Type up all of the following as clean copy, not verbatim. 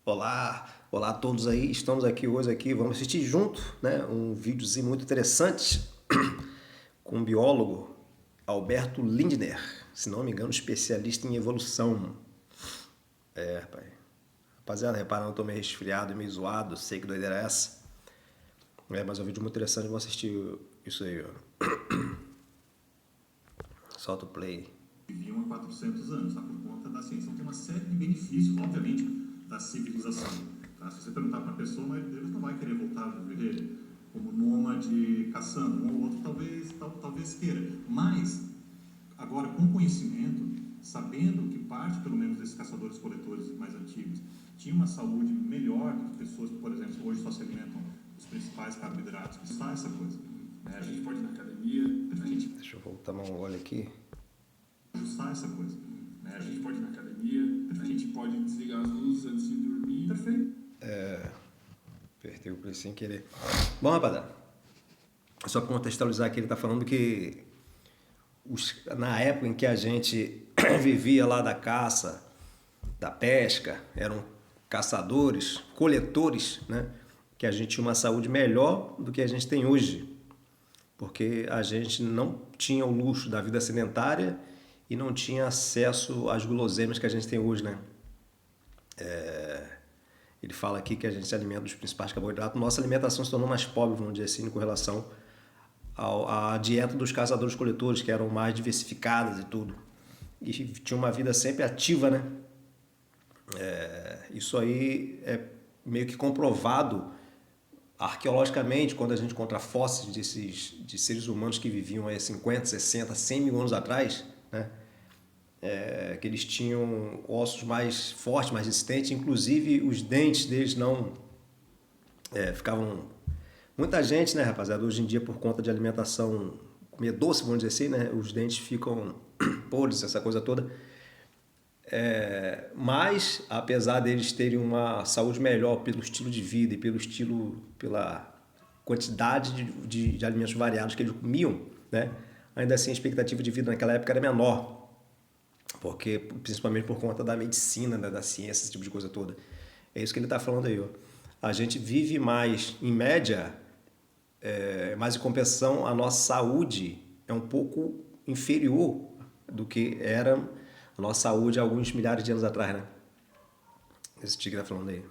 Olá, olá a todos aí. Estamos aqui hoje vamos assistir junto, né, um videozinho muito interessante com o biólogo Alberto Lindner, se não me engano, especialista em evolução. Rapaz. Rapaziada, reparando, eu tô meio resfriado e meio zoado, sei que doideira é essa. Mas é um vídeo muito interessante, vamos assistir isso aí, ó. Solta o play. Viviam há 400 anos, tá? Por conta da ciência. Então tem uma série de benefícios, obviamente, da civilização. Tá? Se você perguntar para uma pessoa, mas Deus não vai querer voltar a viver como nômade caçando. Um ou outro talvez queira. Mas, agora, com conhecimento, sabendo que parte, pelo menos, desses caçadores-coletores mais antigos tinha uma saúde melhor do que pessoas que, por exemplo, hoje só se alimentam dos principais carboidratos, que faz essa coisa. A gente pode ir na academia, Deixa eu voltar um olho aqui. Ajustar essa coisa. A gente pode ir na academia, a gente pode desligar as luzes antes de dormir. Perfeito. Apertei o play sem querer. Bom, rapaziada, só para contextualizar aqui, ele está falando que na época em que a gente vivia lá da caça, da pesca, eram caçadores, coletores, né? Que a gente tinha uma saúde melhor do que a gente tem hoje. Porque a gente não tinha o luxo da vida sedentária e não tinha acesso às guloseimas que a gente tem hoje, né? Ele fala aqui que a gente se alimenta dos principais carboidratos. Nossa alimentação se tornou mais pobre, vamos dizer assim, com relação à dieta dos caçadores-coletores, que eram mais diversificadas e tudo. E tinha uma vida sempre ativa, né? Isso aí é meio que comprovado arqueologicamente, quando a gente encontra fósseis de seres humanos que viviam aí 50, 60, 100 mil anos atrás, né? Que eles tinham ossos mais fortes, mais resistentes, inclusive os dentes deles não ficavam... Muita gente, né, rapaziada, hoje em dia, por conta de alimentação, comida doce, vamos dizer assim, né, os dentes ficam podres, essa coisa toda. Mas, apesar deles terem uma saúde melhor pelo estilo de vida e pela quantidade de alimentos variados que eles comiam, né, ainda assim a expectativa de vida naquela época era menor. Porque, principalmente por conta da medicina, né, da ciência, esse tipo de coisa toda. É isso que ele está falando aí, ó. A gente vive mais, em média, mas em compensação, a nossa saúde é um pouco inferior do que era a nossa saúde há alguns milhares de anos atrás, né? Esse tigre está falando aí.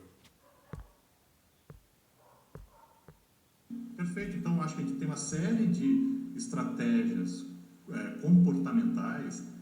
Perfeito. Então, acho que a gente tem uma série de estratégias comportamentais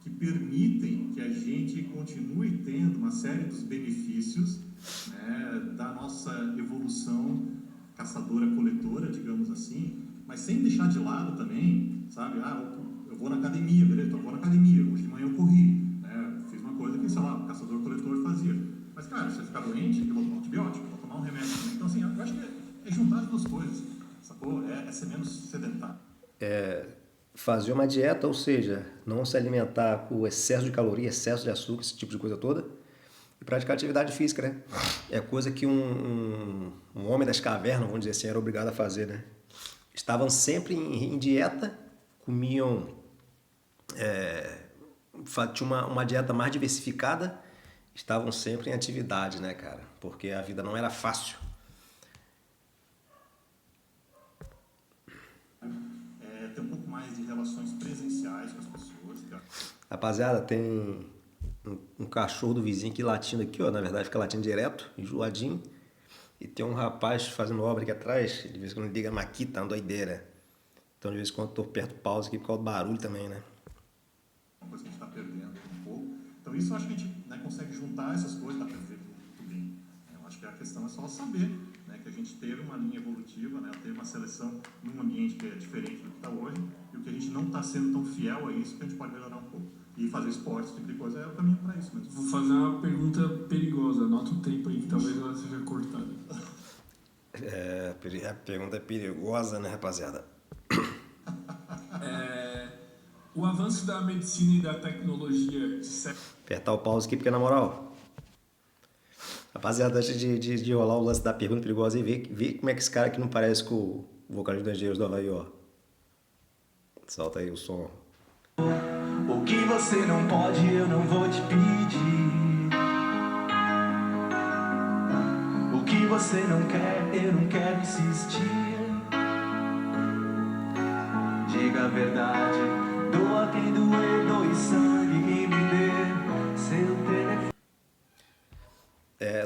que permitem que a gente continue tendo uma série dos benefícios, né, da nossa evolução caçadora-coletora, digamos assim, mas sem deixar de lado também, sabe? Eu vou na academia, beleza? Então eu vou na academia. Hoje de manhã eu corri, né? Fiz uma coisa que, sei lá, o caçador-coletor fazia. Mas, cara, se eu ficar doente, eu vou tomar um antibiótico, eu vou tomar um remédio. Então, assim, eu acho que é juntar as duas coisas, sacou? É ser menos sedentário. Fazer uma dieta, ou seja, não se alimentar com excesso de caloria, excesso de açúcar, esse tipo de coisa toda, e praticar atividade física, né? É coisa que um homem das cavernas, vamos dizer assim, era obrigado a fazer, né? Estavam sempre em dieta, comiam, tinha uma dieta mais diversificada, estavam sempre em atividade, né, cara? Porque a vida não era fácil. Ter um pouco mais de relações presenciais com as pessoas. Rapaziada, tem um cachorro do vizinho aqui latindo aqui, ó. Na verdade fica latindo direto, enjoadinho. E tem um rapaz fazendo obra aqui atrás. De vez em quando liga a maquita, uma doideira. Então de vez em quando eu tô perto do pause aqui por causa do barulho também, né? Uma coisa que a gente está perdendo um pouco. Então isso eu acho que a gente, né, consegue juntar essas coisas, dá para ver muito bem. Eu acho que a questão é só saber, né, que a gente teve uma linha evolutiva, né, teve uma seleção num ambiente que é diferente do que está hoje, e o que a gente não está sendo tão fiel a isso, que a gente pode melhorar um pouco. E fazer esporte, esse tipo de coisa, é o caminho para isso mesmo. Vou fazer uma pergunta perigosa, anota o tempo aí que talvez ela seja cortada. A pergunta é perigosa, né, rapaziada? O avanço da medicina e da tecnologia Apertar o pause aqui, porque na moral... Rapaziada, antes de rolar o lance da pergunta perigosa e ver como é que esse cara aqui não parece com o vocalista dos Engenheiros do Havaí, ó. Solta aí o som. O que você não pode, eu não vou te pedir. você não quer, eu não quero insistir. Diga a verdade, doa quem doer, doe sangue e me dê seu telefone.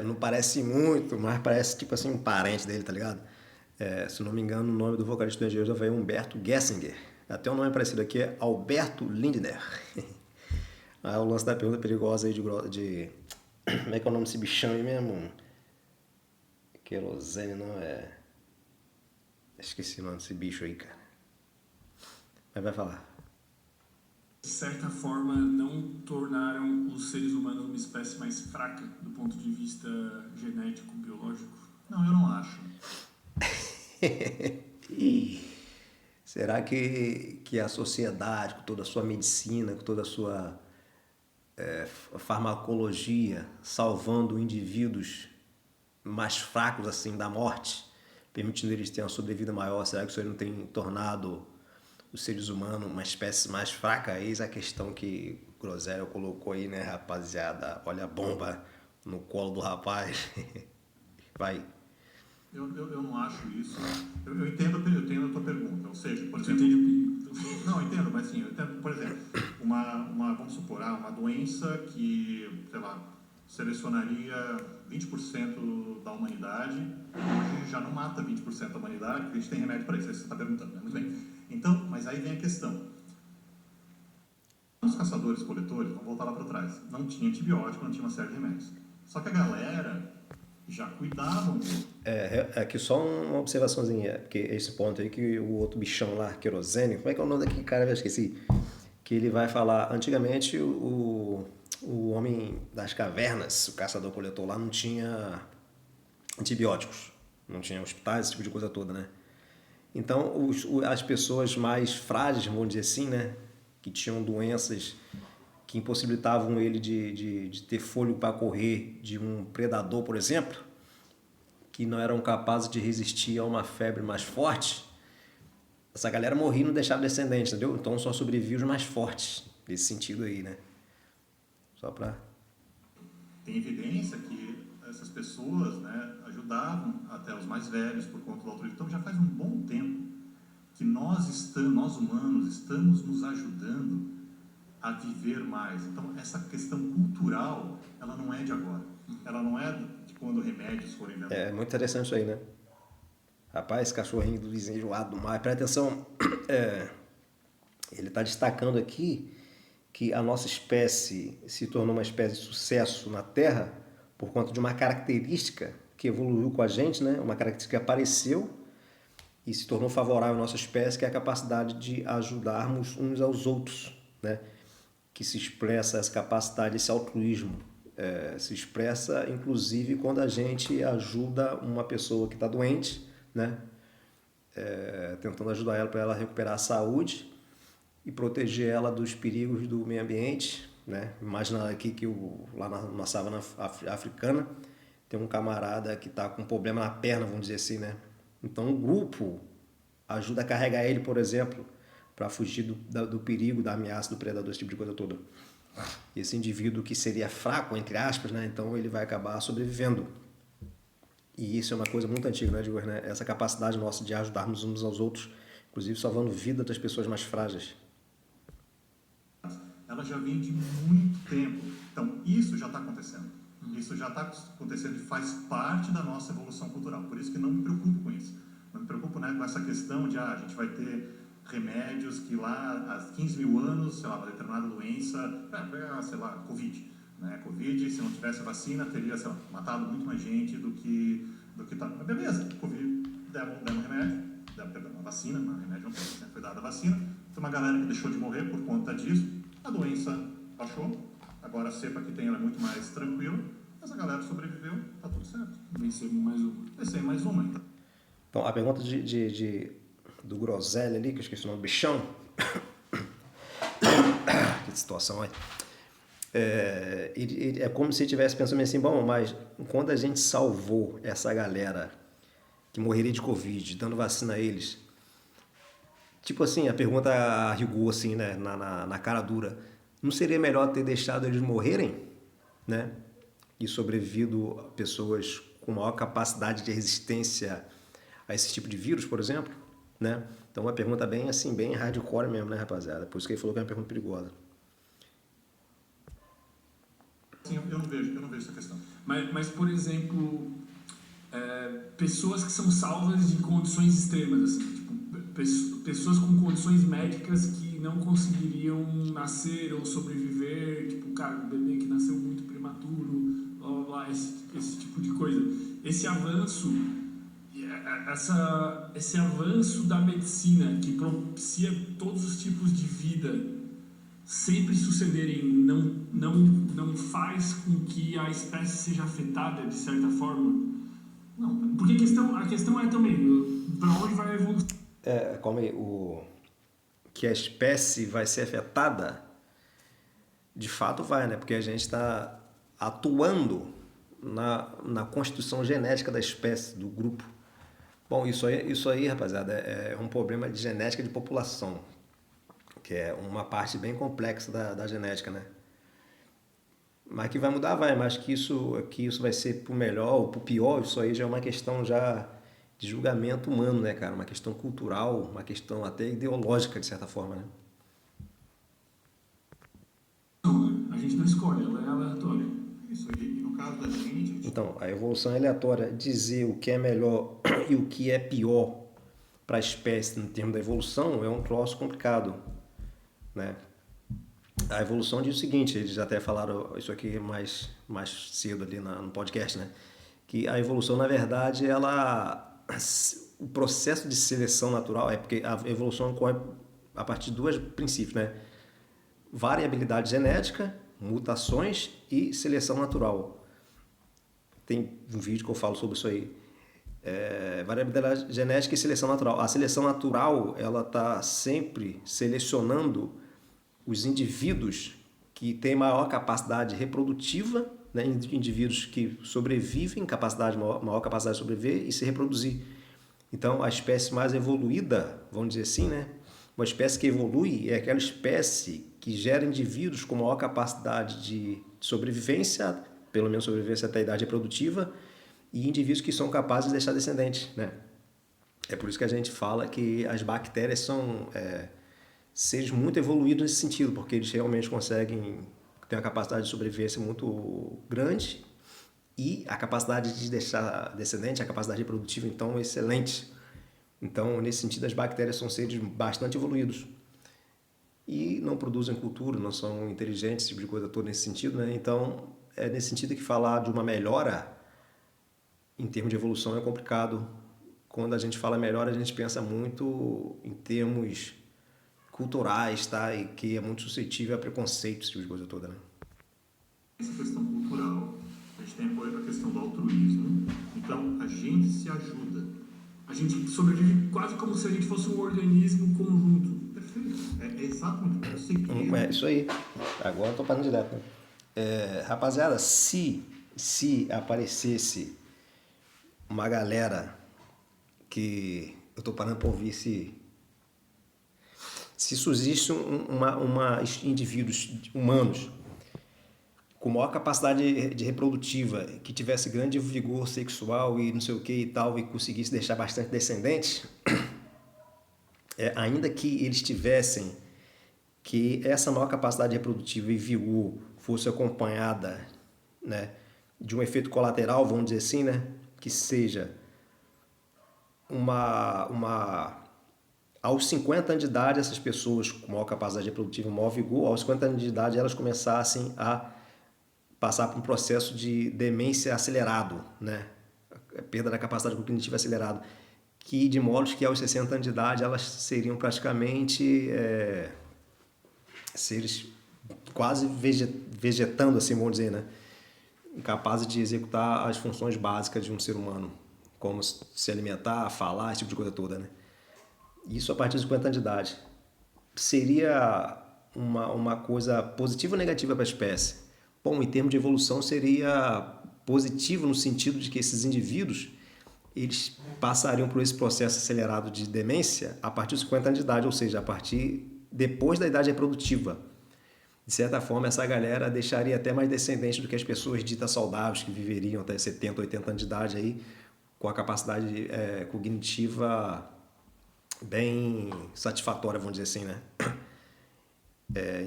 Não parece muito, mas parece tipo assim um parente dele, tá ligado? Se não me engano, o nome do vocalista do Engenheiros do Havaí é Humberto Gessinger. Até o nome parecido aqui é Alberto Lindner. Aí o lance da pergunta perigosa aí de como é que é o nome desse bichão aí mesmo? Querosene, não é? Esqueci o nome desse bicho aí, cara. Mas vai falar. De certa forma, não tornaram os seres humanos uma espécie mais fraca do ponto de vista genético, biológico? Não, eu não acho. Será que a sociedade, com toda a sua medicina, com toda a sua farmacologia, salvando indivíduos mais fracos assim da morte, permitindo eles terem uma sobrevida maior, será que isso aí não tem tornado os seres humanos uma espécie mais fraca? Eis a questão que o Groselha colocou aí, né, rapaziada? Olha a bomba no colo do rapaz. Vai. Eu não acho isso. Eu entendo a tua pergunta. Ou seja, por Você exemplo... entende o perigo? Não, eu entendo, mas sim, eu entendo, por exemplo, vamos supor, uma doença que, sei lá, selecionaria 20% da humanidade, hoje já não mata 20% da humanidade, porque a gente tem remédio para isso, é isso que você está perguntando, né? Muito bem. Então, mas aí vem a questão. Os caçadores-coletores, vamos voltar lá para trás, não tinha antibiótico, não tinha uma série de remédios. Só que a galera já cuidavam disso. Aqui só uma observaçãozinha, porque esse ponto aí que o outro bichão lá, querosene, como é que é o nome daquele cara, eu esqueci, que ele vai falar, antigamente o homem das cavernas, o caçador-coletor lá, não tinha antibióticos, não tinha hospitais, esse tipo de coisa toda, né? Então, as pessoas mais frágeis, vamos dizer assim, né, que tinham doenças que impossibilitavam ele de ter fôlego para correr de um predador, por exemplo, que não eram capazes de resistir a uma febre mais forte, essa galera morria e não deixava descendente, entendeu? Então só sobreviviam os mais fortes, nesse sentido aí, né? Só pra... Tem evidência que essas pessoas, né, ajudavam até os mais velhos por conta do altruísmo. Então já faz um bom tempo que nós humanos estamos nos ajudando a viver mais. Então essa questão cultural, ela não é de agora. Ela não é de quando remédios foram inventados. É muito interessante isso aí, né? Rapaz, cachorrinho do vizinho enjoado do mar. Presta atenção, ele está destacando aqui que a nossa espécie se tornou uma espécie de sucesso na Terra por conta de uma característica que evoluiu com a gente, né? Uma característica que apareceu e se tornou favorável à nossa espécie, que é a capacidade de ajudarmos uns aos outros, né? Que se expressa essa capacidade, esse altruísmo. Se expressa, inclusive, quando a gente ajuda uma pessoa que está doente, né? Tentando ajudar ela para ela recuperar a saúde e proteger ela dos perigos do meio ambiente, né? Imagina aqui que lá na savana africana tem um camarada que está com um problema na perna, vamos dizer assim, né? Então o grupo ajuda a carregar ele, por exemplo, para fugir do perigo, da ameaça do predador, esse tipo de coisa toda. Esse indivíduo que seria fraco, entre aspas, né? Então ele vai acabar sobrevivendo. E isso é uma coisa muito antiga, né, Igor? Né? Essa capacidade nossa de ajudarmos uns aos outros, inclusive salvando a vida das pessoas mais frágeis. Ela já vem de muito tempo. Então, isso já está acontecendo. Isso já está acontecendo e faz parte da nossa evolução cultural. Por isso que não me preocupo com isso. Não me preocupo, né, com essa questão de a gente vai ter remédios que lá há 15 mil anos, sei lá, uma determinada doença, sei lá, Covid. Né? Covid, se não tivesse vacina, teria, sei lá, matado muito mais gente do que tá. Mas beleza, Covid, deram um remédio, deram uma vacina, um remédio não foi, né? Foi dada a vacina. Tem uma galera que deixou de morrer por conta disso. A doença baixou, agora a cepa que tem ela é muito mais tranquila, mas a galera sobreviveu, tá tudo certo. Vencemos mais uma. Vencemos mais uma, então. Então, a pergunta do Groselha ali, que eu esqueci o nome, bichão. Que situação, olha. É como se estivesse pensando assim, bom, mas quando a gente salvou essa galera que morreria de Covid, dando vacina a eles, tipo assim, a pergunta a rigor, assim, né, na cara dura, não seria melhor ter deixado eles morrerem, né, e sobrevivido pessoas com maior capacidade de resistência a esse tipo de vírus, por exemplo, né? Então, uma pergunta bem assim, bem hardcore mesmo, né, rapaziada? Por isso que ele falou que é uma pergunta perigosa. Sim, eu não vejo essa questão. Mas por exemplo, pessoas que são salvas de condições extremas, assim, tipo, pessoas com condições médicas que não conseguiriam nascer ou sobreviver, tipo, cara, um bebê que nasceu muito prematuro, blá blá blá, esse tipo de coisa. Esse avanço da medicina que propicia todos os tipos de vida sempre sucederem, não faz com que a espécie seja afetada de certa forma? Não, porque a questão é também para onde vai a evolução. Como que a espécie vai ser afetada, de fato vai, né? Porque a gente está atuando na constituição genética da espécie, do grupo. Bom, isso aí, rapaziada, é um problema de genética de população, que é uma parte bem complexa da genética, né? Mas que vai mudar, vai, mas que isso vai ser pro melhor ou pro pior, isso aí já é uma questão já de julgamento humano, né, cara? Uma questão cultural, uma questão até ideológica, de certa forma, né? A gente não escolhe, ela é aleatória. Isso, e no caso da gente... Então, a evolução é aleatória. Dizer o que é melhor e o que é pior para a espécie no termo da evolução é um troço complicado, né? A evolução diz o seguinte, eles até falaram isso aqui mais cedo ali no podcast, né? Que a evolução, na verdade, o processo de seleção natural é porque a evolução ocorre a partir de dois princípios, né? Variabilidade genética, mutações e seleção natural. Tem um vídeo que eu falo sobre isso aí. Variabilidade genética e seleção natural. A seleção natural, ela está sempre selecionando os indivíduos que têm maior capacidade reprodutiva, né? Indivíduos que sobrevivem, maior capacidade de sobreviver e se reproduzir. Então, a espécie mais evoluída, vamos dizer assim, né? Uma espécie que evolui é aquela espécie que gera indivíduos com maior capacidade de sobrevivência, pelo menos sobrevivência até a idade reprodutiva, e indivíduos que são capazes de deixar descendentes, né? É por isso que a gente fala que as bactérias são seres muito evoluídos nesse sentido, porque eles realmente conseguem ter uma capacidade de sobrevivência muito grande e a capacidade de deixar descendente, a capacidade reprodutiva, então, excelente. Então, nesse sentido, as bactérias são seres bastante evoluídos e não produzem cultura, não são inteligentes, esse tipo de coisa toda nesse sentido, né? Então, é nesse sentido que falar de uma melhora em termos de evolução é complicado. Quando a gente fala melhora, a gente pensa muito em termos culturais, tá? E que é muito suscetível a preconceito, esse tipo de coisa toda, né? Essa questão cultural, a gente tem apoio na questão do altruísmo, então a gente se ajuda. A gente sobrevive quase como se a gente fosse um organismo conjunto. Perfeito. É exatamente o segredo. É isso aí. Agora eu tô parando direto, né? Rapaziada, se aparecesse uma galera que eu tô parando para ouvir se surgisse indivíduos humanos com maior capacidade de reprodutiva, que tivesse grande vigor sexual e não sei o que e tal, e conseguisse deixar bastante descendentes, ainda que eles tivessem que essa maior capacidade reprodutiva e vigor fosse acompanhada, né, de um efeito colateral, vamos dizer assim, né, que seja aos 50 anos de idade, essas pessoas com maior capacidade reprodutiva e maior vigor, aos 50 anos de idade, elas começassem a passar por um processo de demência acelerado, né? Perda da capacidade cognitiva acelerada, que de modo que aos 60 anos de idade elas seriam praticamente seres quase vegetando, assim, vamos dizer, né? Incapazes de executar as funções básicas de um ser humano, como se alimentar, falar, esse tipo de coisa toda, né? Isso a partir dos 50 anos de idade. Seria uma coisa positiva ou negativa para a espécie? Bom, em termos de evolução seria positivo no sentido de que esses indivíduos eles passariam por esse processo acelerado de demência a partir dos 50 anos de idade, ou seja, depois da idade reprodutiva. de certa forma, essa galera deixaria até mais descendentes do que as pessoas ditas saudáveis, que viveriam até 70, 80 anos de idade, aí, com a capacidade cognitiva bem satisfatória, vamos dizer assim, né?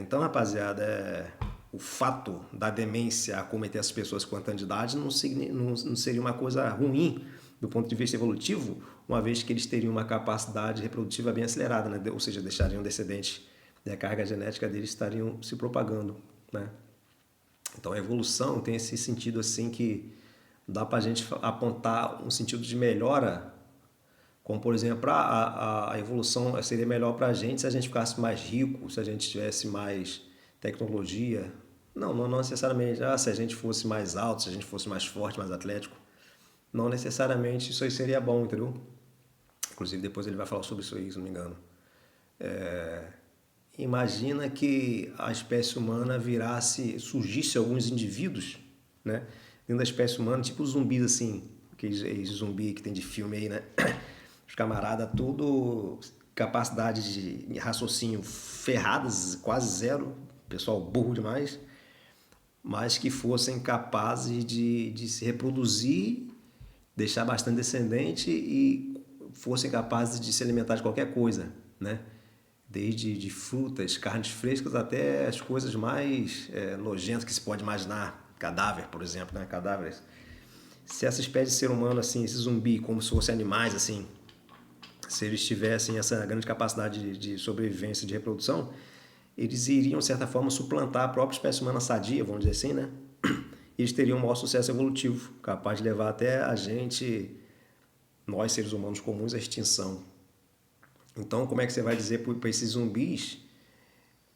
Então, rapaziada, o fato da demência acometer as pessoas com 40 anos de idade não seria uma coisa ruim do ponto de vista evolutivo, uma vez que eles teriam uma capacidade reprodutiva bem acelerada, né? Ou seja, deixariam descendentes, e a carga genética deles estariam se propagando, né? Então a evolução tem esse sentido assim que dá para a gente apontar um sentido de melhora, como por exemplo a evolução seria melhor para a gente se a gente ficasse mais rico, se a gente tivesse mais tecnologia. Não necessariamente se a gente fosse mais alto, se a gente fosse mais forte, mais atlético. Não necessariamente isso aí seria bom, entendeu? Inclusive depois ele vai falar sobre isso aí, se não me engano. Imagina que a espécie humana surgisse alguns indivíduos, né, dentro da espécie humana, tipo zumbis assim, aqueles zumbi que tem de filme aí, né? Os camaradas tudo capacidade de raciocínio ferradas, quase zero, pessoal burro demais, mas que fossem capazes de se reproduzir, deixar bastante descendente e fossem capazes de se alimentar de qualquer coisa, né? Desde de frutas, carnes frescas, até as coisas mais nojentas que se pode imaginar. Cadáver, por exemplo, né? Cadáveres. Se essa espécie de ser humano, assim, esse zumbi, como se fossem animais, assim, se eles tivessem essa grande capacidade de sobrevivência e de reprodução, eles iriam, de certa forma, suplantar a própria espécie humana sadia, vamos dizer assim, né? Eles teriam um maior sucesso evolutivo, capaz de levar até a gente, nós seres humanos comuns, à extinção. Então, como é que você vai dizer para esses zumbis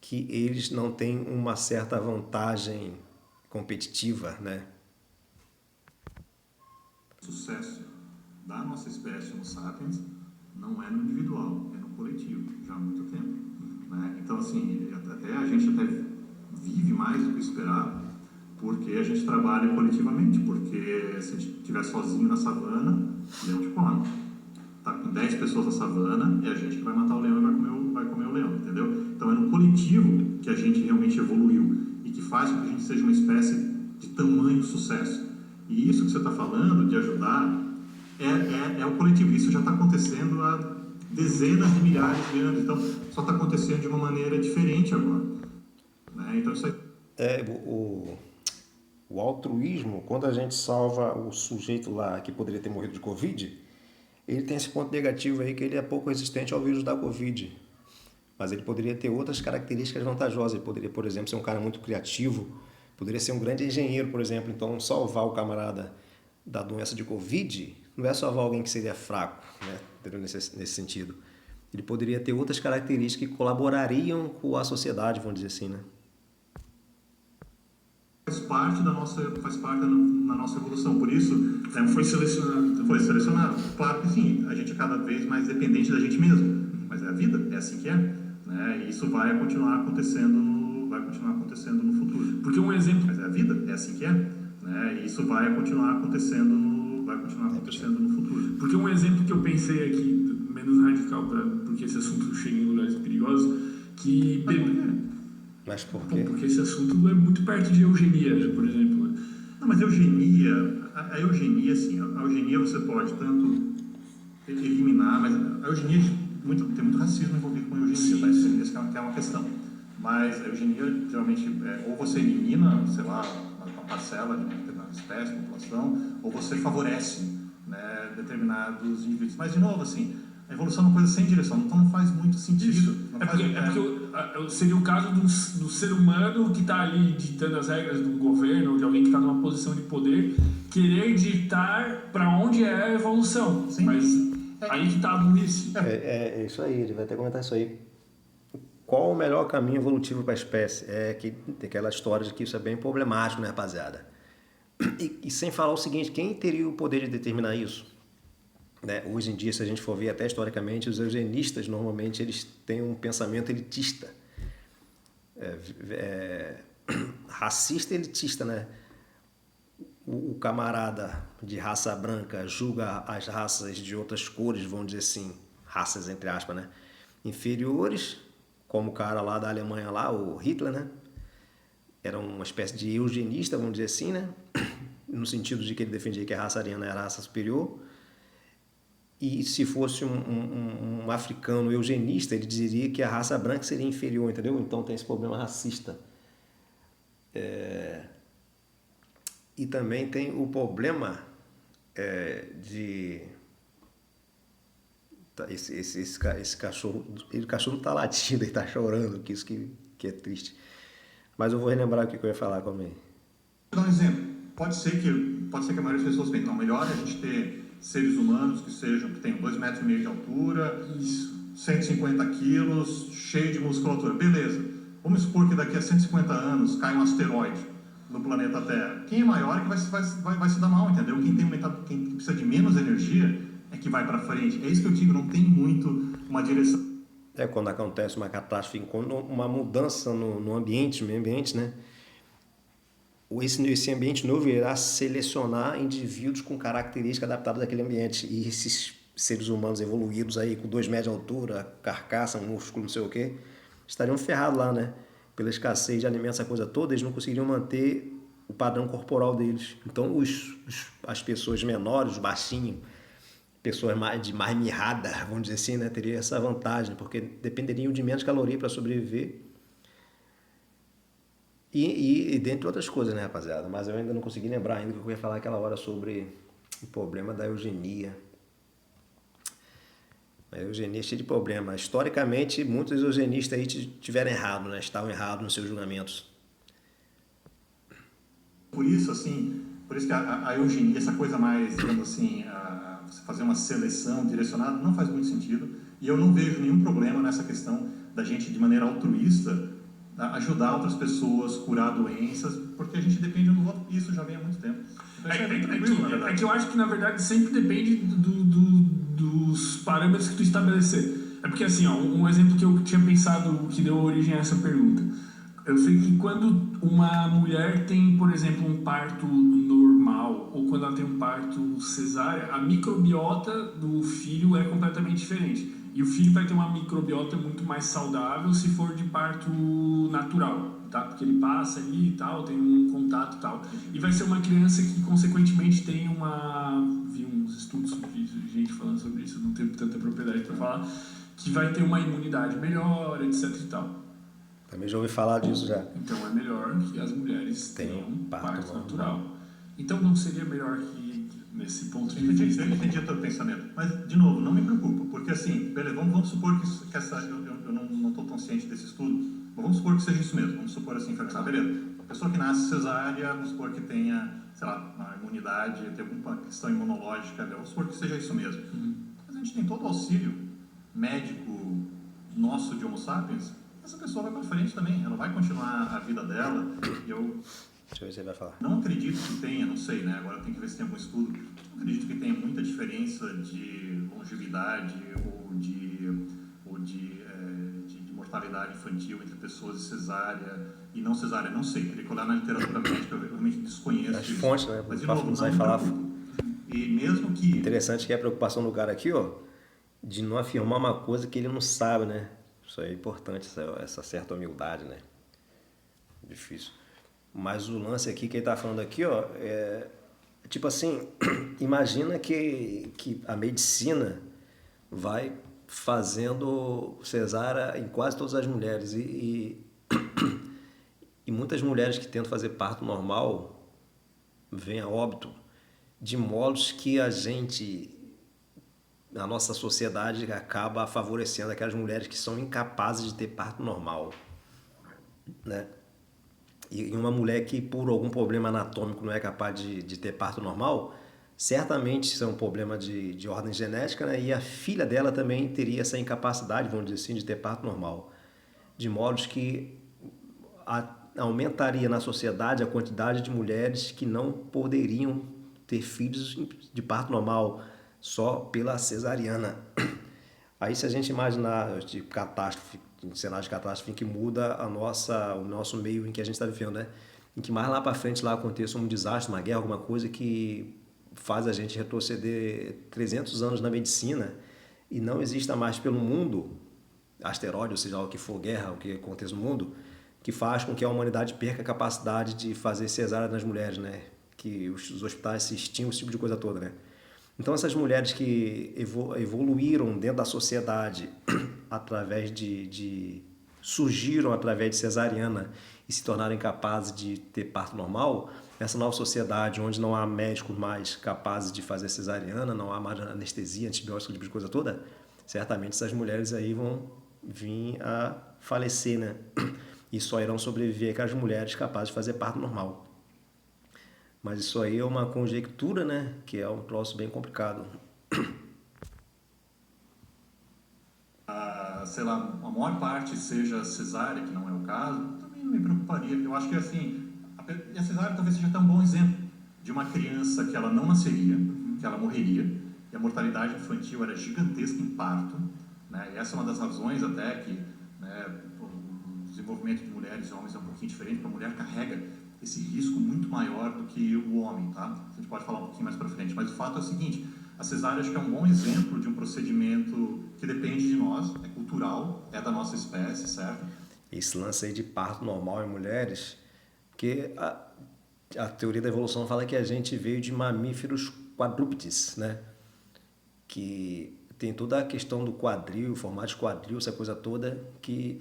que eles não têm uma certa vantagem competitiva, né? O sucesso da nossa espécie Homo sapiens não é no individual, é no coletivo, já há muito tempo, né? Então, assim, a gente até vive mais do que esperava, porque a gente trabalha coletivamente, porque se a gente estiver sozinho na savana, o leão te come. Tá com 10 pessoas na savana, é a gente que vai matar o leão e vai comer o leão, entendeu? Então é no coletivo que a gente realmente evoluiu e que faz com que a gente seja uma espécie de tamanho sucesso. E isso que você está falando, de ajudar, é o coletivo. Isso já está acontecendo há dezenas de milhares de anos, então só está acontecendo de uma maneira diferente agora, né? Então isso aí... O altruísmo, quando a gente salva o sujeito lá que poderia ter morrido de Covid, ele tem esse ponto negativo aí que ele é pouco resistente ao vírus da Covid. Mas ele poderia ter outras características vantajosas. Ele poderia, por exemplo, ser um cara muito criativo, poderia ser um grande engenheiro, por exemplo. Então, salvar o camarada da doença de Covid não é salvar alguém que seria fraco, né? Nesse sentido. Ele poderia ter outras características que colaborariam com a sociedade, vamos dizer assim, né? Faz parte da nossa evolução, por isso foi selecionado. Claro que sim, a gente é cada vez mais dependente da gente mesmo, mas é a vida, é assim que é, né? E isso vai continuar acontecendo no futuro. Porque um exemplo, mas é a vida, é assim que é, né? E isso vai continuar acontecendo no futuro. Porque um exemplo que eu pensei aqui, menos radical, porque esse assunto chega em lugares perigosos, que Mas por quê? Porque esse assunto é muito perto de eugenia, por exemplo. Não, mas a eugenia, assim, a eugenia você pode tanto eliminar, mas a eugenia tem muito racismo envolvido com a eugenia, tá? Isso que é uma questão. Mas a eugenia, geralmente, ou você elimina, sei lá, uma parcela de uma determinada espécie, população, ou você favorece, né, determinados indivíduos. Mas, de novo, assim, a evolução é uma coisa sem direção, então não faz muito sentido. Porque seria o caso do ser humano que está ali ditando as regras do governo, ou de alguém que está numa posição de poder, querer ditar para onde é a evolução. Sim. Mas aí que está a burrice. É isso aí, ele vai até comentar isso aí. Qual o melhor caminho evolutivo para a espécie? Que tem aquela história de que isso é bem problemático, né, rapaziada? E sem falar o seguinte, quem teria o poder de determinar isso? Né? Hoje em dia, se a gente for ver até historicamente, os eugenistas normalmente eles têm um pensamento elitista, racista e elitista, né? O camarada de raça branca julga as raças de outras cores, vamos dizer assim, raças entre aspas, né? Inferiores, como o cara lá da Alemanha lá, o Hitler, né? era uma espécie de eugenista, vamos dizer assim, né? No sentido de que ele defendia que a raça ariana era a raça superior. E se fosse um africano eugenista, ele diria que a raça branca seria inferior, entendeu? Então tem esse problema racista. E também tem o problema de... Esse cachorro não está latindo, ele está chorando, que isso que é triste. Mas eu vou relembrar o que eu ia falar com a mãe. Vou dar um exemplo. Pode ser que a maioria das pessoas pense, não, melhor a gente ter seres humanos que tenham 2,5 metros de altura, Isso. 150 quilos, cheio de musculatura. Beleza. Vamos supor que daqui a 150 anos cai um asteroide no planeta Terra. Quem é maior é que vai se dar mal, entendeu? Quem precisa de menos energia é que vai para frente. É isso que eu digo, não tem muito uma direção. Quando acontece uma catástrofe, quando uma mudança no meio ambiente, né? Esse ambiente novo irá selecionar indivíduos com características adaptadas àquele ambiente. E esses seres humanos evoluídos aí, com 2 metros de altura, carcaça, músculo, não sei o quê, estariam ferrados lá, né? Pela escassez de alimentos, essa coisa toda, eles não conseguiriam manter o padrão corporal deles. Então, as pessoas menores, os baixinhos, pessoas de mais mirrada, vamos dizer assim, né? Teria essa vantagem, porque dependeriam de menos caloria para sobreviver. E dentre outras coisas, né, rapaziada? Mas eu ainda não consegui lembrar ainda que eu ia falar aquela hora sobre o problema da eugenia. A eugenia é cheia de problema. Historicamente, muitos eugenistas aí tiveram errado, né? Estavam errados nos seus julgamentos. Por isso que a eugenia, essa coisa mais, digamos assim, você fazer uma seleção direcionada, não faz muito sentido. E eu não vejo nenhum problema nessa questão da gente, de maneira altruísta, ajudar outras pessoas, curar doenças, porque a gente depende um do outro, e isso já vem há muito tempo. Então, É que eu acho que, na verdade, sempre depende dos parâmetros que tu estabelecer. É porque, assim, ó, um exemplo que eu tinha pensado, que deu origem a essa pergunta. Eu sei que quando uma mulher tem, por exemplo, um parto normal, ou quando ela tem um parto cesárea, a microbiota do filho é completamente diferente. E o filho vai ter uma microbiota muito mais saudável se for de parto natural, tá? Porque ele passa ali e tal, tem um contato e tal. E vai ser uma criança que, consequentemente, tem vi uns estudos de gente falando sobre isso, não tenho tanta propriedade para falar, que vai ter uma imunidade melhor, etc e tal. Também já ouvi falar disso já. Então é melhor que as mulheres tenham parto natural. Então não seria melhor que, nesse ponto de vista... Eu entendi o teu pensamento, mas, de novo, não me preocupa, porque assim, beleza, vamos supor que eu não estou tão ciente desse estudo, mas vamos supor que seja isso mesmo, vamos supor assim, beleza, a pessoa que nasce cesárea, vamos supor que tenha, sei lá, uma imunidade, tem alguma questão imunológica, vamos supor que seja isso mesmo. Mas a gente tem todo o auxílio médico nosso de Homo sapiens, essa pessoa vai para frente também, ela vai continuar a vida dela. Deixa eu ver se ele vai falar. Não acredito que tenha, não sei, né? Agora tem que ver se tem algum estudo. Não acredito que tenha muita diferença de longevidade ou de mortalidade infantil entre pessoas de cesárea e não cesárea. Não sei, teria que olhar na literatura médica, eu realmente desconheço. As fontes, né? Mas de novo, não me preocupo. E mesmo que... Interessante que é a preocupação do cara aqui, ó, de não afirmar uma coisa que ele não sabe, né? Isso aí é importante, essa certa humildade, né? Difícil. Mas o lance aqui que ele tá falando aqui, ó, tipo assim, imagina que a medicina vai fazendo cesárea em quase todas as mulheres e muitas mulheres que tentam fazer parto normal vêm a óbito de modos que a nossa sociedade acaba favorecendo aquelas mulheres que são incapazes de ter parto normal, né? E uma mulher que por algum problema anatômico não é capaz de ter parto normal, certamente isso é um problema de ordem genética, né? E a filha dela também teria essa incapacidade, vamos dizer assim, de ter parto normal. De modos que aumentaria na sociedade a quantidade de mulheres que não poderiam ter filhos de parto normal, só pela cesariana. Aí se a gente imaginar de catástrofe, cenário de catástrofe em que muda o nosso meio em que a gente está vivendo, né? Em que mais lá para frente lá aconteça um desastre, uma guerra, alguma coisa que faz a gente retroceder 300 anos na medicina e não exista mais pelo mundo asteroide, ou seja, o que for guerra, o que aconteça no mundo, que faz com que a humanidade perca a capacidade de fazer cesárea nas mulheres, né? Que os hospitais se extinguem, esse tipo de coisa toda, né? Então essas mulheres que evoluíram dentro da sociedade através surgiram através de cesariana e se tornaram incapazes de ter parto normal, nessa nova sociedade onde não há médicos mais capazes de fazer cesariana, não há mais anestesia, antibiótico, tipo de coisa toda, certamente essas mulheres aí vão vir a falecer, né? E só irão sobreviver aquelas mulheres capazes de fazer parto normal. Mas isso aí é uma conjectura, né? Que é um troço bem complicado. Sei lá, a maior parte seja cesárea, que não é o caso, também não me preocuparia. Eu acho que assim, a cesárea talvez seja até um bom exemplo de uma criança que ela não nasceria, que ela morreria, e a mortalidade infantil era gigantesca em parto, né? E essa é uma das razões até que, né, o desenvolvimento de mulheres e homens é um pouquinho diferente, porque a mulher carrega esse risco muito maior do que o homem, tá? A gente pode falar um pouquinho mais para frente, mas o fato é o seguinte: a cesárea acho que é um bom exemplo de um procedimento que depende de nós, é cultural, é da nossa espécie, certo? Esse lance aí de parto normal em mulheres, porque a teoria da evolução fala que a gente veio de mamíferos quadrúpedes, né? Que tem toda a questão do quadril, formato de quadril, essa coisa toda que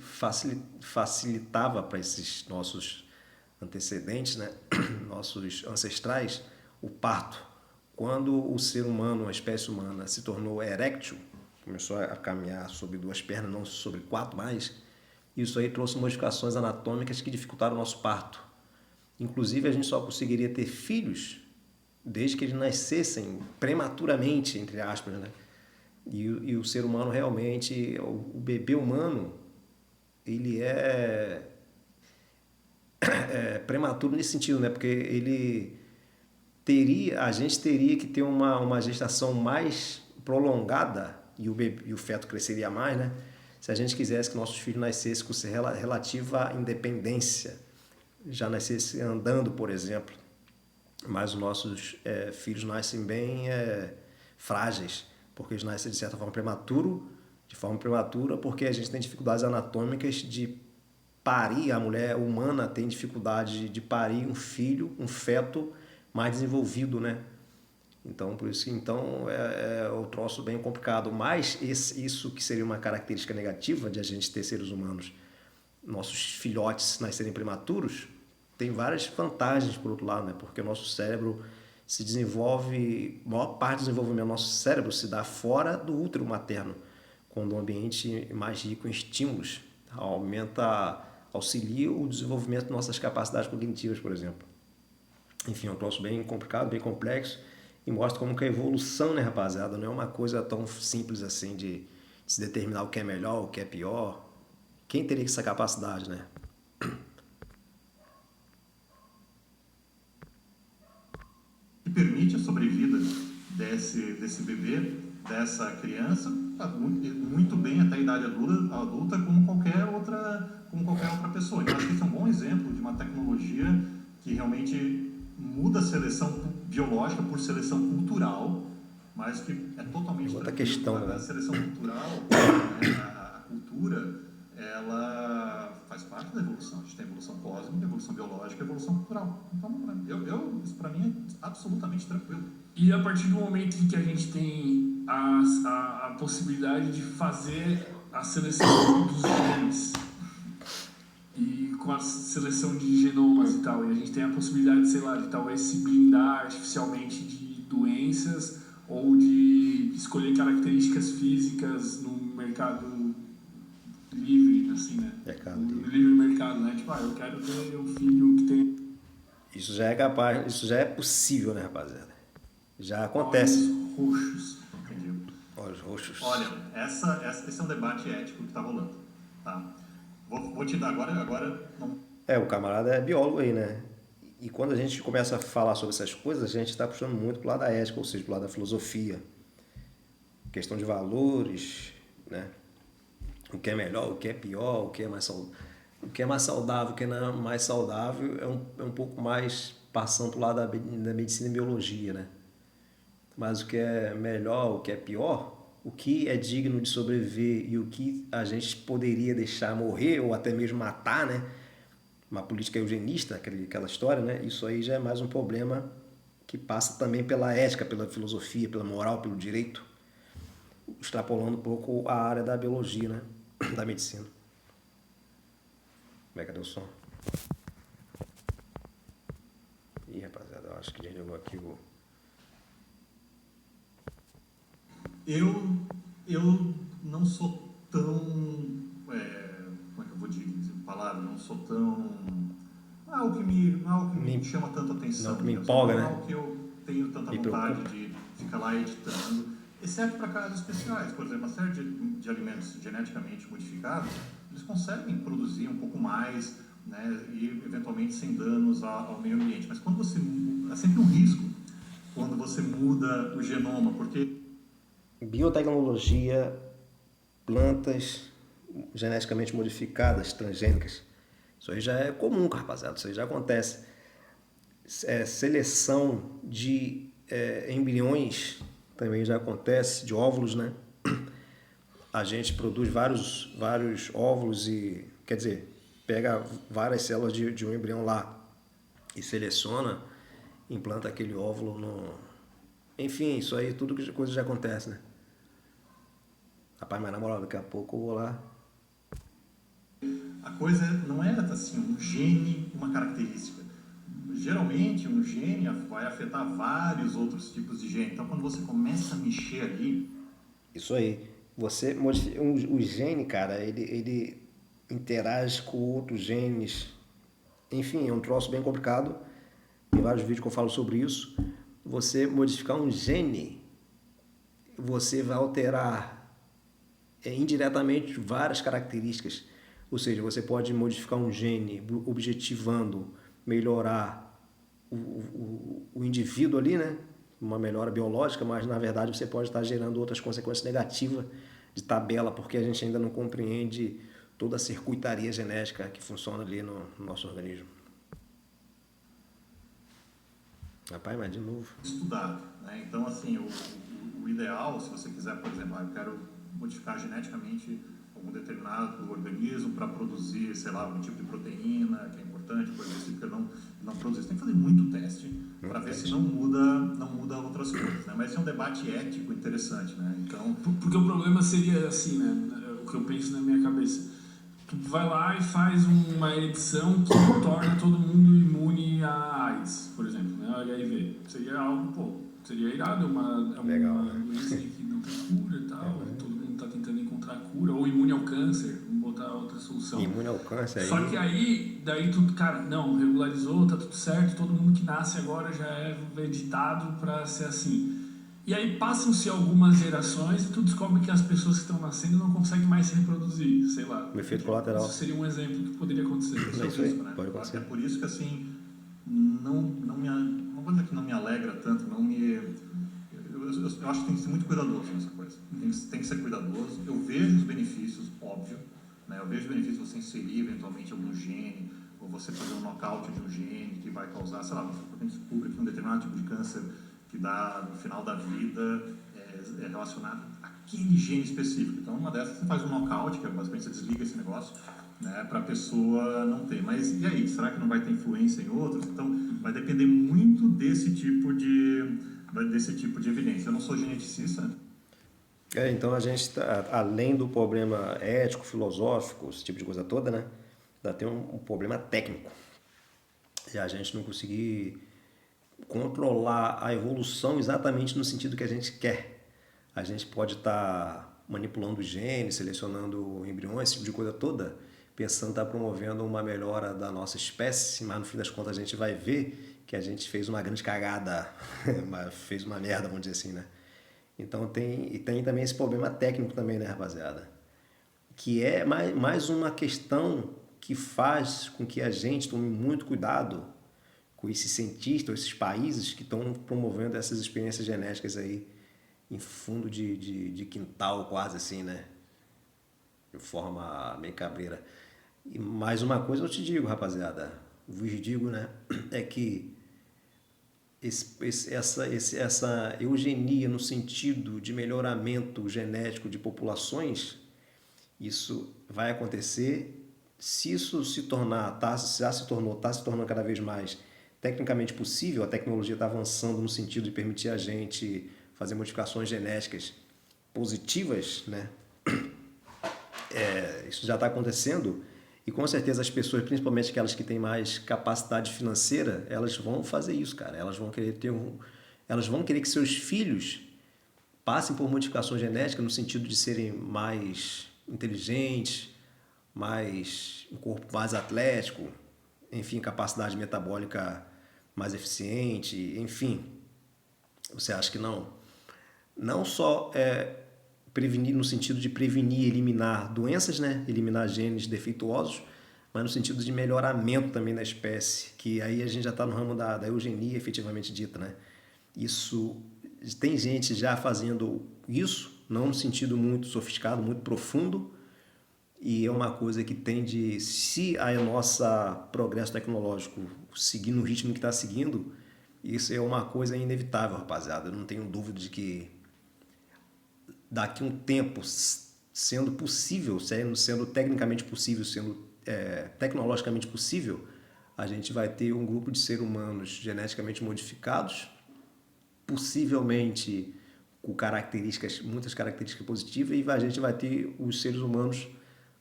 facilitava para esses nossos antecedentes, né? Nossos ancestrais, o parto. Quando o ser humano, a espécie humana, se tornou eréctil, começou a caminhar sobre duas pernas, não sobre quatro mais, isso aí trouxe modificações anatômicas que dificultaram o nosso parto. Inclusive, a gente só conseguiria ter filhos desde que eles nascessem prematuramente, entre aspas, né? E o ser humano realmente, o bebê humano, ele é prematuro nesse sentido, né? Porque a gente teria que ter uma gestação mais prolongada e o feto cresceria mais, né? Se a gente quisesse que nossos filhos nascessem com relativa independência, já nascesse andando, por exemplo. Mas os nossos filhos nascem bem frágeis, porque eles nascem de certa forma de forma prematura, porque a gente tem dificuldades anatômicas de parir. A mulher humana tem dificuldade de parir um filho, um feto mais desenvolvido, né? Então, por isso que é o troço bem complicado. Mas isso que seria uma característica negativa de a gente ter seres humanos, nossos filhotes nascerem prematuros, tem várias vantagens por outro lado, né? Porque o nosso cérebro se desenvolve, a maior parte do desenvolvimento do nosso cérebro se dá fora do útero materno, quando o ambiente é mais rico em estímulos auxilia o desenvolvimento de nossas capacidades cognitivas, por exemplo. Enfim, é um troço bem complicado, bem complexo, e mostra como que a evolução, né, rapaziada, não é uma coisa tão simples assim de se determinar o que é melhor, o que é pior. Quem teria essa capacidade, né? Que permite a sobrevida desse bebê, dessa criança, muito bem até a idade adulta como qualquer outra pessoa. Então, acho que esse é um bom exemplo de uma tecnologia que realmente muda a seleção biológica por seleção cultural, mas que é totalmente outra questão, né? A seleção cultural, a cultura, ela faz parte da evolução. A gente tem evolução cósmica, evolução biológica, evolução cultural. Então, isso para mim é absolutamente tranquilo. E a partir do momento em que a gente tem a possibilidade de fazer a seleção dos genes, e com a seleção de genomas e tal, e a gente tem a possibilidade, sei lá, de talvez se blindar artificialmente de doenças ou de escolher características físicas no mercado livre, assim, né? Livre mercado, né? Tipo, eu quero ter um filho que tem... Isso já é capaz, isso já é possível, né, rapaziada? Já acontece. Olhos roxos, entendi. Olhos roxos. Olha, esse é um debate ético que está rolando, tá? Vou te dar agora não... O camarada é biólogo aí, né? E quando a gente começa a falar sobre essas coisas, a gente está puxando muito pro lado da ética, ou seja, pro lado da filosofia. Questão de valores, né? O que é melhor, o que é pior, o que é mais saudável, o que não é mais saudável, é um pouco mais passando pro lado da medicina e biologia, né? Mas o que é melhor, o que é pior, o que é digno de sobreviver e o que a gente poderia deixar morrer ou até mesmo matar, né? uma política eugenista, aquela história, né? Isso aí já é mais um problema que passa também pela ética, pela filosofia, pela moral, pelo direito, extrapolando um pouco a área da biologia, né? Da medicina. Como é que deu o som? Ih, rapaziada, eu acho que desligou aqui o... Eu não sou tão... como é que eu vou dizer a palavra? Não sou tão... Não é algo que me chama tanta atenção. Não, que me empolga, né? Não é algo que eu tenho tanta vontade de ficar lá editando, exceto para casos especiais. Por exemplo, uma série de alimentos geneticamente modificados, eles conseguem produzir um pouco mais, né, e eventualmente sem danos ao meio ambiente. Mas quando você... É sempre um risco quando você muda o genoma, porque... Biotecnologia, plantas geneticamente modificadas, transgênicas, isso aí já é comum, rapaziada, isso aí já acontece. Seleção de embriões também já acontece, de óvulos, né? A gente produz vários óvulos e, quer dizer, pega várias células de um embrião lá e seleciona, implanta aquele óvulo no... Enfim, isso aí, tudo que coisa já acontece, né? Rapaz, mas na moral, daqui a pouco eu vou lá. A coisa não é assim, um gene, uma característica. Geralmente, um gene vai afetar vários outros tipos de gene. Então, quando você começa a mexer ali... Isso aí. Você modifica... O gene, cara, ele interage com outros genes. Enfim, é um troço bem complicado. Tem vários vídeos que eu falo sobre isso. Você modificar um gene, você vai alterar indiretamente várias características. Ou seja, você pode modificar um gene objetivando melhorar o indivíduo ali, né? Uma melhora biológica, mas na verdade você pode estar gerando outras consequências negativas de tabela, porque a gente ainda não compreende toda a circuitaria genética que funciona ali no nosso organismo. Rapaz, mas de novo. Estudado, né? Então, assim, o ideal, se você quiser, por exemplo, eu quero modificar geneticamente algum determinado organismo para produzir, sei lá, algum tipo de proteína que é importante, por exemplo, que não produzir. Você tem que fazer muito teste para ver se não muda outras coisas, né? Mas esse é um debate ético interessante, né? Então, porque o problema seria assim, né? O que eu penso na minha cabeça. Tu vai lá e faz uma edição que torna todo mundo imune a AIDS, por exemplo, né? HIV. Seria algo, seria irado, Legal, uma né? doença que não tem cura e tal, todo mundo está tentando encontrar cura, ou imune ao câncer, vamos botar outra solução. Imune ao câncer aí. Só que daí tu, cara, não, regularizou, tá tudo certo, todo mundo que nasce agora já é editado para ser assim. E aí passam-se algumas gerações e tu descobre que as pessoas que estão nascendo não conseguem mais se reproduzir, sei lá. Um efeito colateral. Isso seria um exemplo que poderia acontecer. esse é o Isso aí, risco, né? pode acontecer. É por isso que, assim, não vou dizer que não me alegra tanto, eu acho que tem que ser muito cuidadoso nessa coisa. Tem que ser cuidadoso. Eu vejo os benefícios, óbvio, né? Eu vejo os benefícios de você inserir eventualmente algum gene, ou você fazer um knockout de um gene que vai causar, sei lá, você descobre que um determinado tipo de câncer que dá no final da vida é relacionado àquele gene específico. Então, uma dessas você faz um knockout, que é basicamente você desliga esse negócio, né, para a pessoa não ter. Mas e aí, será que não vai ter influência em outros? Então, vai depender muito desse tipo de evidência. Eu não sou geneticista. Então a gente tá, além do problema ético, filosófico, esse tipo de coisa toda, né? Ainda tem um problema técnico. E a gente não conseguir controlar a evolução exatamente no sentido que a gente quer. A gente pode estar manipulando genes, selecionando embriões, esse tipo de coisa toda, pensando estar promovendo uma melhora da nossa espécie, mas no fim das contas a gente vai ver que a gente fez uma grande cagada, fez uma merda, vamos dizer assim, né? Então tem também esse problema técnico também, né, rapaziada? Que é mais uma questão que faz com que a gente tome muito cuidado com esses cientistas, esses países que estão promovendo essas experiências genéticas aí em fundo de quintal, quase assim, né? De forma meio cabreira. E mais uma coisa eu te digo, rapaziada, vos digo, né? É que essa eugenia no sentido de melhoramento genético de populações, isso vai acontecer se isso já se tornou, está se tornando cada vez mais tecnicamente possível, a tecnologia está avançando no sentido de permitir a gente fazer modificações genéticas positivas, né? Isso já está acontecendo e com certeza as pessoas, principalmente aquelas que têm mais capacidade financeira, elas vão fazer isso, cara. Elas vão querer que seus filhos passem por modificações genéticas no sentido de serem mais inteligentes, um corpo mais atlético, enfim, capacidade metabólica mais eficiente, enfim. Você acha que não? Não só prevenir no sentido de prevenir e eliminar doenças, né? Eliminar genes defeituosos, mas no sentido de melhoramento também da espécie, que aí a gente já está no ramo da eugenia efetivamente dita, né? Isso, tem gente já fazendo isso, não no sentido muito sofisticado, muito profundo, e é uma coisa que tende, se a nossa progresso tecnológico seguir no ritmo que está seguindo, isso é uma coisa inevitável, rapaziada. Eu não tenho dúvida de que daqui a um tempo, sendo possível, sendo tecnicamente possível, sendo tecnologicamente possível, a gente vai ter um grupo de seres humanos geneticamente modificados, possivelmente com muitas características positivas, e a gente vai ter os seres humanos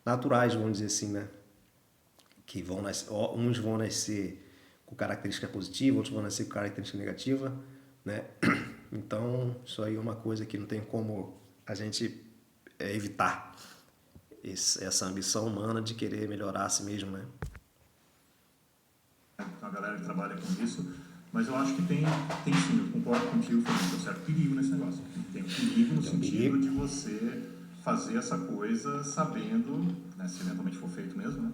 naturais, vamos dizer assim, né? Que uns vão nascer com característica positiva, outros vão nascer com característica negativa, né? Então, isso aí é uma coisa que não tem como a gente evitar, essa ambição humana de querer melhorar a si mesmo, né? A galera que trabalha com isso, mas eu acho que tem sim, eu concordo contigo, Felipe, tem um certo perigo nesse negócio. Tem um perigo no sentido de você fazer essa coisa sabendo, né, se eventualmente for feito mesmo, né,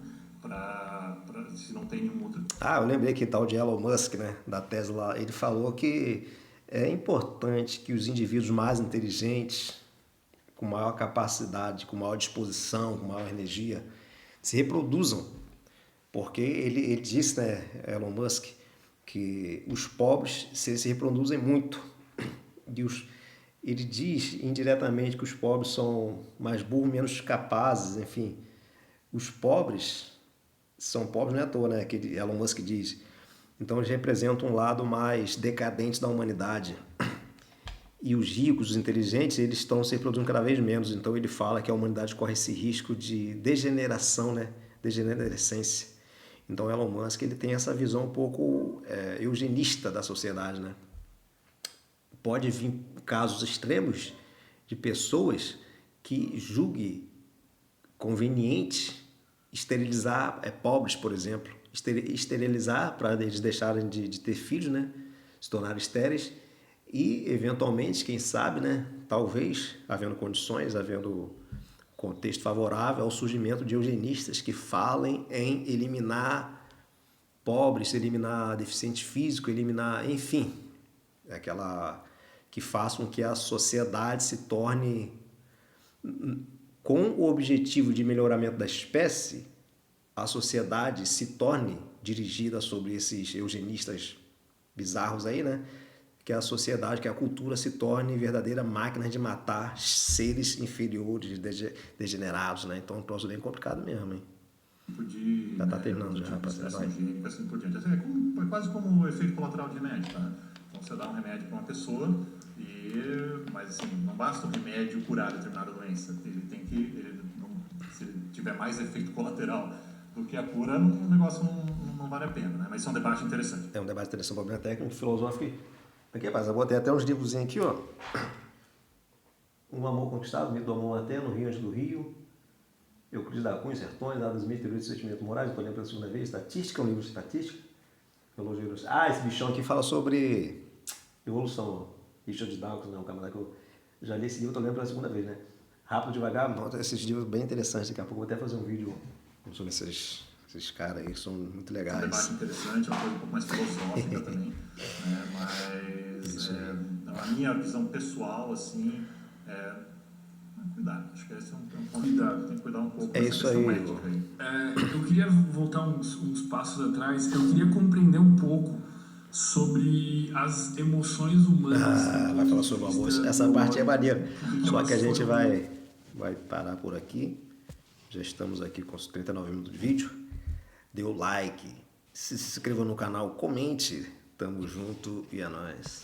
se não tem nenhum outro. Eu lembrei que tal de Elon Musk, né, da Tesla, ele falou que é importante que os indivíduos mais inteligentes, com maior capacidade, com maior disposição, com maior energia, se reproduzam. Porque ele disse, né, Elon Musk, que os pobres se reproduzem muito. Ele diz indiretamente que os pobres são mais burros, menos capazes, enfim. Os pobres são pobres não é à toa, né, que Elon Musk diz. Então eles representam um lado mais decadente da humanidade. E os ricos, os inteligentes, eles estão se reproduzindo cada vez menos. Então ele fala que a humanidade corre esse risco de degeneração, né, degenerescência. Então Elon Musk ele tem essa visão um pouco eugenista da sociedade, né? Pode vir casos extremos de pessoas que julguem conveniente esterilizar pobres, por exemplo. Esterilizar para eles deixarem de ter filhos, né? Se tornarem estéreis e, eventualmente, quem sabe, né? Talvez, havendo condições, havendo contexto favorável ao surgimento de eugenistas que falem em eliminar pobres, eliminar deficiente físico, eliminar, enfim, que façam que a sociedade se torne, com o objetivo de melhoramento da espécie, a sociedade se torne dirigida sobre esses eugenistas bizarros aí, né? Que a sociedade, que a cultura se torne verdadeira máquina de matar seres inferiores, degenerados, né? Então é um troço bem complicado mesmo, hein? Já tá terminando já, rapaziada. Assim por diante. É quase como o efeito colateral de remédio, tá? Então você dá um remédio para uma pessoa, mas assim, não basta o remédio curar determinada doença. Se ele tiver mais efeito colateral do que a cura, o negócio não vale a pena, né? Mas isso é um debate interessante. É um debate interessante, um problema técnico, filosófico. Aqui, rapaz, eu botei até uns livrozinhos aqui, ó. Um Amor Conquistado, Mito do Amor Materno, no Rio antes do Rio. Euclides da Cunha, Sertões, Adam Smith, Teoria do Sentimento Morais, estou lendo pela segunda vez. Estatística, um livro de estatística. Esse bichão aqui fala sobre evolução. Richard Dawkins, né? Um camarada que eu já li esse livro, estou lendo pela segunda vez, né? Rápido, devagar, esses livros bem interessantes. Daqui a pouco eu vou até fazer um vídeo sobre esses caras aí, que são muito legais. É um debate interessante, é uma coisa um pouco mais filosófica também, né? Mas a minha visão pessoal, assim, cuidado. Acho que esse é um cuidado, tem que cuidar um pouco dessa questão ética aí. Eu queria voltar uns passos atrás, eu queria compreender um pouco sobre as emoções humanas. Vai falar sobre o amor. Essa parte é maneira. Só que a gente vai parar por aqui. Já estamos aqui com os 39 minutos de vídeo. Dê o like, se inscreva no canal, comente. Tamo junto e é nóis.